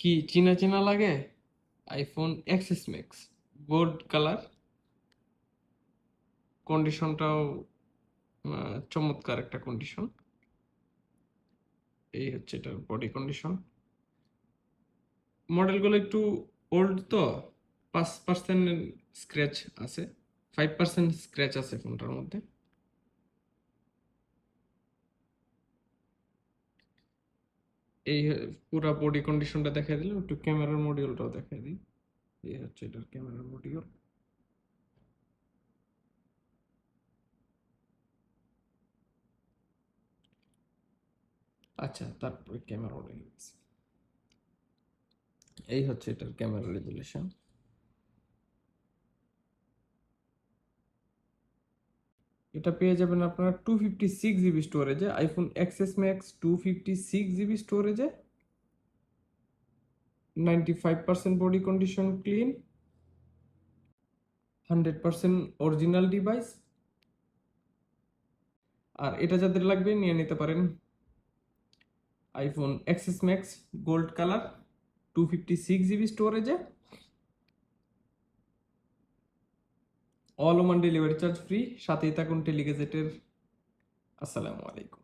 কি চিনা চিনা লাগে? IPhone XS Max gold colour, কন্ডিশনটাও চমৎকার একটা কন্ডিশন। এই হচ্ছে এটার বডি কন্ডিশন। মডেলগুলো একটু ওল্ড তো, 5% স্ক্র্যাচ আছে, 5% স্ক্র্যাচ আছে ফোনটার মধ্যে। এই পুরা বডি কন্ডিশনটা দেখাই দিলাম, একটু ক্যামেরার মডিউলটাও দেখাই দিই। এই হচ্ছে এটার ক্যামেরার মডিউল। আচ্ছা, তারপরে ক্যামেরা মডিউল, এই হচ্ছে এটার ক্যামেরা রেজুলেশন। এটা পেয়ে যাবেন আপনারা 256 জিবি স্টোরেজে, আইফোন এক্সএস ম্যাক্স 256 জিবি স্টোরেজে, 95% body condition clean, 100% original device. আর এটা যাদের লাগবে নিয়ে নিতে পারেন iPhone XS Max gold colour 256 GB স্টোরেজে, all Oman delivery charge free, সাথেই থাকুন টেলিগেজেটের। আসসালামু আলাইকুম।